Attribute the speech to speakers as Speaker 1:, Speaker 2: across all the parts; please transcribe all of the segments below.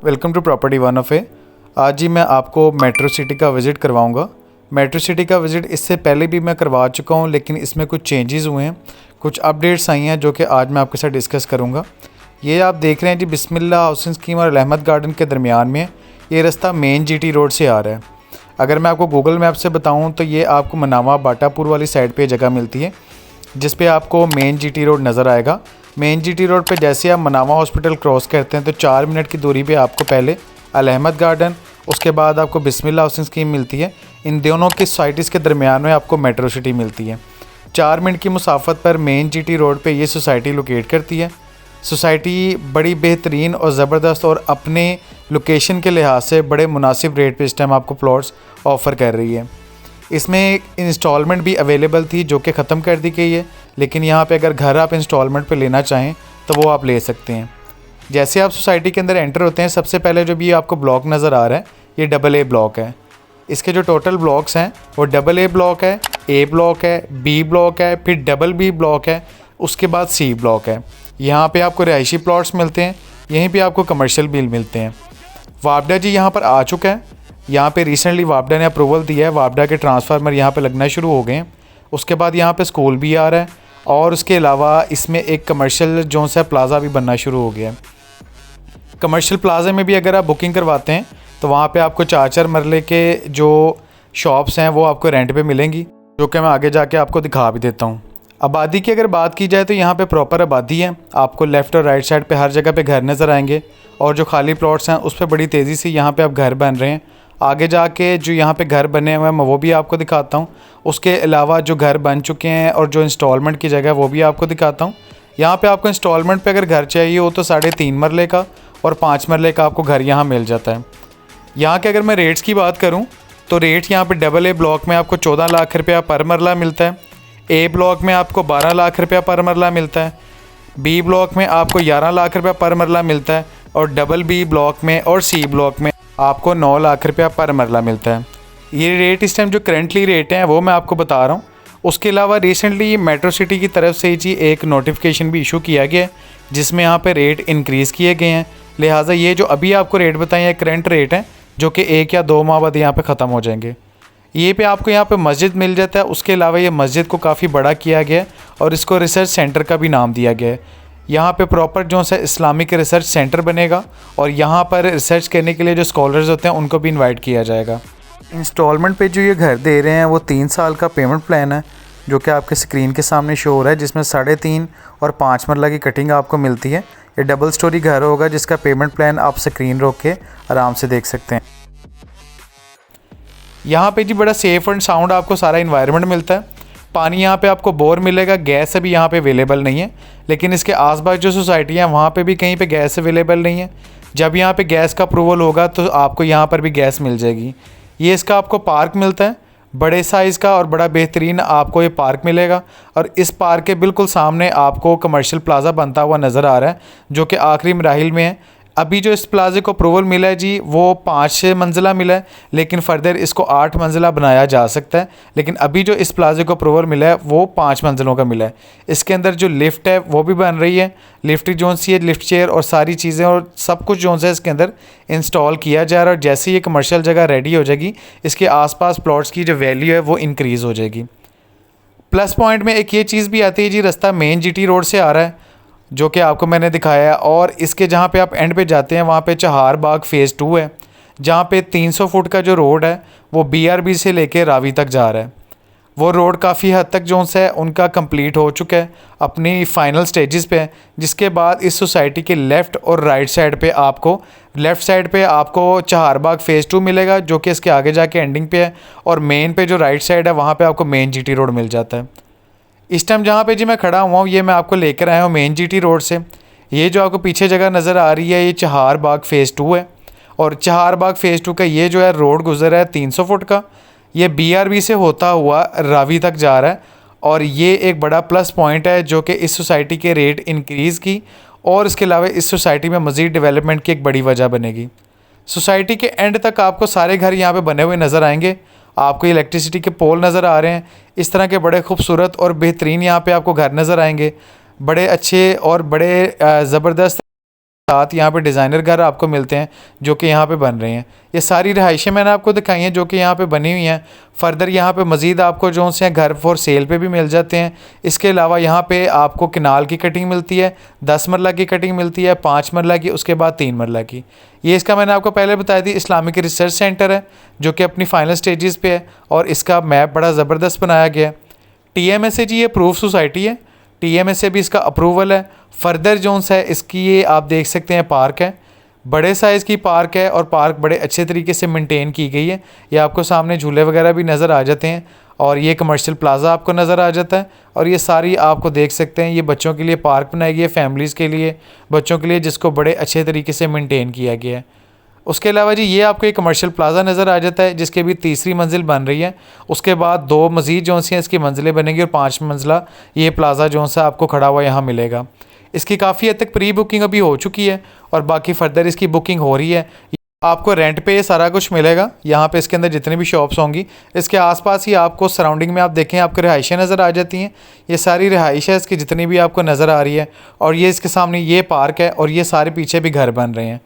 Speaker 1: Welcome to property one of a. आज ही मैं आपको मेट्रो सिटी का विज़िट करवाऊंगा। मेट्रो सिटी का विज़िट इससे पहले भी मैं करवा चुका हूं, लेकिन इसमें कुछ चेंजेस हुए हैं, कुछ अपडेट्स आई हैं जो कि आज मैं आपके साथ डिस्कस करूंगा। ये आप देख रहे हैं जी, बिस्मिल्लाह हाउसिंग स्कीम और अहमद गार्डन के दरमियान में ये रास्ता मेन जीटी रोड से आ रहा है। अगर मैं आपको गूगल मैप से बताऊँ तो ये आपको मनावा बाटापुर वाली साइड पर जगह मिलती है, जिस पे आपको मेन जीटी रोड नज़र आएगा। मेन जीटी रोड पे जैसे आप मनावा हॉस्पिटल क्रॉस करते हैं तो 4 मिनट की दूरी पे आपको पहले अल अहमद गार्डन, उसके बाद आपको बिस्मिल्लाह हाउसिंग स्कीम मिलती है। इन दोनों की सोसाइटीज़ के दरमियान में आपको मेट्रो सिटी मिलती है। 4 मिनट की मुसाफत पर मेन जीटी रोड पे ये सोसाइटी लोकेट करती है। सोसाइटी बड़ी बेहतरीन और ज़बरदस्त और अपने लोकेशन के लिहाज से बड़े मुनासिब रेट पे इस टाइम आपको प्लॉट्स ऑफ़र कर रही है। इसमें इंस्टॉलमेंट भी अवेलेबल थी जो कि ख़त्म कर दी गई है, लेकिन यहाँ पे अगर घर आप इंस्टॉलमेंट पे लेना चाहें तो वो आप ले सकते हैं। जैसे आप सोसाइटी के अंदर एंटर होते हैं, सबसे पहले जो भी आपको ब्लॉक नज़र आ रहा है ये AA ब्लॉक है। इसके जो टोटल ब्लॉक्स हैं वो AA ब्लॉक है, A ब्लॉक है, B ब्लॉक है, फिर BB ब्लॉक है, उसके बाद C ब्लॉक है। यहाँ पर आपको रिहायशी प्लॉट्स मिलते हैं, यहीं पर आपको कमर्शियल भी मिलते हैं। वापडा जी यहाँ पर आ चुका है। यहाँ पे रिसेंटली वापडा ने अप्रूवल दिया है, वापडा के ट्रांसफार्मर यहाँ पे लगना शुरू हो गए हैं। उसके बाद यहाँ पे स्कूल भी आ रहा है और उसके अलावा इसमें एक कमर्शियल जोन सा प्लाज़ा भी बनना शुरू हो गया है। कमर्शियल प्लाज़ा में भी अगर आप बुकिंग करवाते हैं तो वहाँ पे आपको 4 मरले के जो शॉप्स हैं वो आपको रेंट पे मिलेंगी, जो कि मैं आगे जाके आपको दिखा भी देता हूँ। आबादी की अगर बात की जाए तो यहाँ पे प्रॉपर आबादी है। आपको लेफ़्ट और राइट साइड पे हर जगह पे घर नज़र आएंगे और जो खाली प्लॉट्स हैं उस पर बड़ी तेज़ी से यहाँ पे अब घर बन रहे हैं। आगे जाके जो यहाँ पे घर बने हुए हैं मैं वो भी आपको दिखाता हूँ। उसके अलावा जो घर बन चुके हैं और जो इंस्टॉलमेंट की जगह है वो भी आपको दिखाता हूँ। यहाँ पे आपको इंस्टॉलमेंट पे अगर घर चाहिए हो तो 3.5 मरले का और 5 मरले का आपको घर यहाँ मिल जाता है। यहाँ के अगर मैं रेट्स की बात करूँ तो रेट यहाँ पे AA ब्लॉक में आपको 14 लाख रुपया पर मरला मिलता है, A ब्लॉक में आपको 12 लाख रुपया पर मरला मिलता है, B ब्लॉक में आपको 11 लाख रुपया पर मरला मिलता है और BB ब्लॉक में और C ब्लॉक में आपको 9 लाख रुपया पर मरला मिलता है। ये रेट इस टाइम जो करंटली रेट हैं वो मैं आपको बता रहा हूँ। उसके अलावा रिसेंटली मेट्रो सिटी की तरफ से जी एक नोटिफिकेशन भी इशू किया गया है जिसमें यहाँ पे रेट इंक्रीज़ किए गए हैं। लिहाजा ये जो अभी आपको रेट बताए हैं करंट रेट हैं जो कि 1 या 2 माह बाद यहाँ पे ख़त्म हो जाएंगे। ये पे आपको यहाँ पे मस्जिद मिल जाता है। उसके अलावा ये मस्जिद को काफ़ी बड़ा किया गया है और इसको रिसर्च सेंटर का भी नाम दिया गया है। यहाँ पे प्रॉपर जो है इस्लामिक रिसर्च सेंटर बनेगा और यहाँ पर रिसर्च करने के लिए जो स्कॉलर्स होते हैं उनको भी इनवाइट किया जाएगा। इंस्टॉलमेंट पे जो ये घर दे रहे हैं वो 3 साल का पेमेंट प्लान है जो कि आपके स्क्रीन के सामने शो हो रहा है, जिसमें 3.5 और 5 मरला की कटिंग आपको मिलती है। ये डबल स्टोरी घर होगा जिसका पेमेंट प्लान आप स्क्रीन रोक के आराम से देख सकते हैं। यहाँ पे जी बड़ा सेफ़ एंड साउंड आपको सारा इन्वायरमेंट मिलता है। पानी यहाँ पे आपको बोर मिलेगा, गैस अभी यहाँ पे अवेलेबल नहीं है, लेकिन इसके आसपास जो सोसाइटी है वहाँ पे भी कहीं पे गैस अवेलेबल नहीं है। जब यहाँ पे गैस का अप्रूवल होगा तो आपको यहाँ पर भी गैस मिल जाएगी। ये इसका आपको पार्क मिलता है, बड़े साइज़ का और बड़ा बेहतरीन आपको ये पार्क मिलेगा। और इस पार्क के बिल्कुल सामने आपको कमर्शियल प्लाज़ा बनता हुआ नज़र आ रहा है जो कि आखिरी मराहिल में है। अभी जो इस प्लाज़े को अप्रूवल मिला है जी वो 5 मंजिला मिला है, लेकिन फ़र्दर इसको 8 मंजिला बनाया जा सकता है। लेकिन अभी जो इस प्लाज़े को अप्रूवल मिला है वो 5 मंजिलों का मिला है। इसके अंदर जो लिफ्ट है वो भी बन रही है, लिफ्ट जोन सी है, लिफ्ट चेयर और सारी चीज़ें और सब कुछ जोन से इसके अंदर इंस्टॉल किया जा रहा है। और जैसे ये कमर्शियल जगह रेडी हो जाएगी इसके आसपास प्लॉट्स की जो वैल्यू है वो इंक्रीज़ हो जाएगी। प्लस पॉइंट में एक ये चीज़ भी आती है जी, रास्ता मेन जीटी रोड से आ रहा है जो कि आपको मैंने दिखाया है। और इसके जहाँ पे आप एंड पे जाते हैं वहाँ पे चहार बाग फ़ेज़ 2 है, जहाँ पे 300 फुट का जो रोड है वो BRB से लेके रावी तक जा रहा है। वो रोड काफ़ी हद तक जो है उनका कंप्लीट हो चुका है, अपनी फ़ाइनल स्टेजेस पे है। जिसके बाद इस सोसाइटी के लेफ़्ट और राइट साइड पे आपको लेफ़्ट साइड पे आपको चहार बाग फ़ेज़ 2 मिलेगा जो कि इसके आगे जाके एंडिंग पे है, और मेन पे जो राइट साइड है वहाँ पर आपको मेन GT रोड मिल जाता है। इस टाइम जहाँ पे जी मैं खड़ा हुआ हूँ ये मैं आपको लेकर आया हूँ मेन GT रोड से। ये जो आपको पीछे जगह नज़र आ रही है ये चहार बाग फ़ेज़ 2 है, और चहार बाग फ़ेज़ 2 का ये जो है रोड गुजर रहा है 300 फुट का। ये BRB से होता हुआ रावी तक जा रहा है और ये एक बड़ा प्लस पॉइंट है जो कि इस सोसाइटी के रेट इंक्रीज़ की और इसके अलावा इस सोसाइटी में मज़ीद डेवलपमेंट की एक बड़ी वजह बनेगी। सोसाइटी के एंड तक आपको सारे घर यहाँ पे बने हुए नज़र आएंगे। आपको इलेक्ट्रिसिटी के पोल नज़र आ रहे हैं, इस तरह के बड़े खूबसूरत और बेहतरीन यहाँ पे आपको घर नज़र आएंगे, बड़े अच्छे और बड़े ज़बरदस्त। साथ यहाँ पे डिज़ाइनर घर आपको मिलते हैं जो कि यहाँ पे बन रहे हैं। ये सारी रहाइशें मैंने आपको दिखाई हैं जो कि यहाँ पे बनी हुई हैं। फ़र्दर यहाँ पे मज़ीद आपको जो से घर फॉर सेल पे भी मिल जाते हैं। इसके अलावा यहाँ पे आपको किनाल की कटिंग मिलती है, 10 मरला की कटिंग मिलती है, 5 मरला की, उसके बाद 3 मरला की। ये इसका मैंने आपको पहले बताया थी इस्लामिक रिसर्च सेंटर है जो कि अपनी फ़ाइनल स्टेजेस पे है और इसका मैप बड़ा ज़बरदस्त बनाया गया है। TMSA जी ये प्रूफ सोसाइटी है, TMSA भी इसका अप्रूवल है। फ़र्दर जोन्स है इसकी ये आप देख सकते हैं पार्क है, बड़े साइज़ की पार्क है और पार्क बड़े अच्छे तरीके से मेंटेन की गई है। ये आपको सामने झूले वगैरह भी नज़र आ जाते हैं और ये कमर्शियल प्लाज़ा आपको नज़र आ जाता है। और ये सारी आपको देख सकते हैं ये बच्चों के लिए पार्क बनाई गई है, फैमिलीज़ के लिए, बच्चों के लिए, जिसको बड़े अच्छे तरीके से मेंटेन किया गया है। उसके अलावा जी ये आपको एक कमर्शियल प्लाज़ा नज़र आ जाता है जिसके भी तीसरी मंजिल बन रही है। उसके बाद 2 मज़ीद जो सी हैं इसकी मंजिलें बनेंगी और 5 मंजिला ये प्लाज़ा जो सा आपको खड़ा हुआ यहाँ मिलेगा। इसकी काफ़ी हद तक प्री बुकिंग अभी हो चुकी है और बाकी फ़र्दर इसकी बुकिंग हो रही है। आपको रेंट पे ये सारा कुछ मिलेगा। यहाँ पे इसके अंदर जितनी भी शॉप्स होंगी इसके आसपास ही आपको सराउंडिंग में आप देखें आपको रिहाइशें नज़र आ जाती हैं। ये सारी रिहाइश है इसकी जितनी भी आपको नज़र आ रही है और ये इसके सामने ये पार्क है और ये सारे पीछे भी घर बन रहे हैं।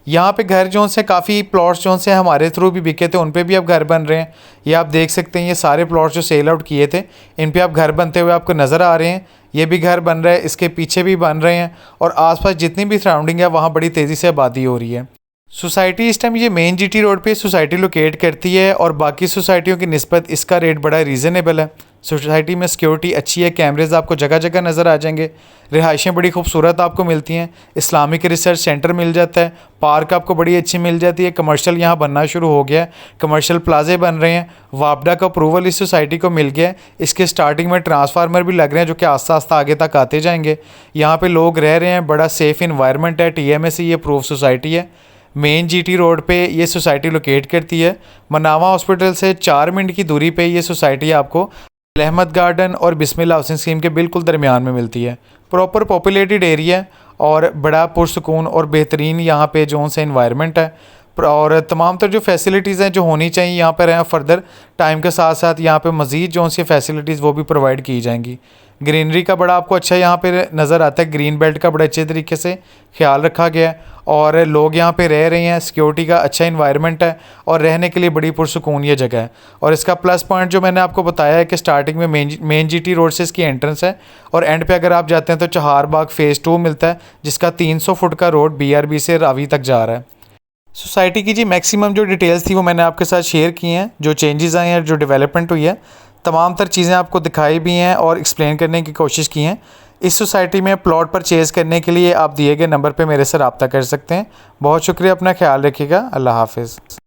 Speaker 1: यहाँ पे घर जो से काफ़ी प्लॉट्स जो से हमारे थ्रू भी बिके थे उन पे भी अब घर बन रहे हैं। ये आप देख सकते हैं ये सारे प्लॉट्स जो सेल आउट किए थे इन पे आप घर बनते हुए आपको नज़र आ रहे हैं। ये भी घर बन रहा है, इसके पीछे भी बन रहे हैं और आसपास जितनी भी सराउंडिंग है वहाँ बड़ी तेज़ी से आबादी हो रही है। सोसाइटी इस टाइम ये मेन GT रोड पे सोसाइटी लोकेट करती है और बाकी सोसाइटियों की निस्बत इसका रेट बड़ा रीज़नेबल है। सोसाइटी में सिक्योरिटी अच्छी है, कैमरेज़ आपको जगह जगह नज़र आ जाएंगे, रिहाइशें बड़ी खूबसूरत आपको मिलती हैं, इस्लामिक रिसर्च सेंटर मिल जाता है, पार्क आपको बड़ी अच्छी मिल जाती है, कमर्शियल यहाँ बनना शुरू हो गया है, कमर्शियल प्लाजे बन रहे हैं, वापडा का अप्रूवल इस सोसाइटी को मिल गया है। इसके स्टार्टिंग में ट्रांसफार्मर भी लग रहे हैं जो कि आस्ता आस्ता आगे तक आते जाएंगे। यहाँ पर लोग रह रहे हैं, बड़ा सेफ़ इन्वायरमेंट है। TMSA ये अप्रूव सोसाइटी है। मेन GT रोड पे ये सोसाइटी लोकेट करती है। मनावा हॉस्पिटल से 4 मिनट की दूरी पे ये सोसाइटी आपको अहमद गार्डन और बिस्मिल्लाह हाउसिंग स्कीम के बिल्कुल दरमियान में मिलती है। प्रॉपर पॉपुलेटेड एरिया और बड़ा पुरसकून और बेहतरीन यहाँ पे जो से इन्वायरमेंट है और तमाम तर जो फैसिलिटीज़ हैं जो होनी चाहिए यहाँ पर हैं। फ़र्दर टाइम के साथ साथ यहाँ पे मज़ीद जो सी फैसिलिटीज़ वो भी प्रोवाइड की जाएंगी। ग्रीनरी का बड़ा आपको अच्छा यहाँ पे नज़र आता है, ग्रीन बेल्ट का बड़ा अच्छे तरीके से ख्याल रखा गया है और लोग यहाँ पे रह रहे हैं। सिक्योरिटी का अच्छा इन्वायरमेंट है और रहने के लिए बड़ी पुरसुकून ये जगह है। और इसका प्लस पॉइंट जो मैंने आपको बताया है कि स्टार्टिंग में मेन GT रोड से इसकी एंट्रेंस है और एंड पे अगर आप जाते हैं तो चहारबाग फ़ेज़ 2 मिलता है जिसका 300 फुट का रोड BRB से रावी तक जा रहा है। सोसाइटी की जी मैक्सिमम जो डिटेल्स थी वो मैंने आपके साथ शेयर की हैं। जो चेंजेस आए हैं, जो डेवलपमेंट हुई है, तमाम तर चीज़ें आपको दिखाई भी हैं और एक्सप्लेन करने की कोशिश की हैं। इस सोसाइटी में प्लॉट परचेज़ करने के लिए आप दिए गए नंबर पे मेरे से रब्ता कर सकते हैं। बहुत शुक्रिया, अपना ख्याल रखिएगा। अल्लाह हाफ़िज़।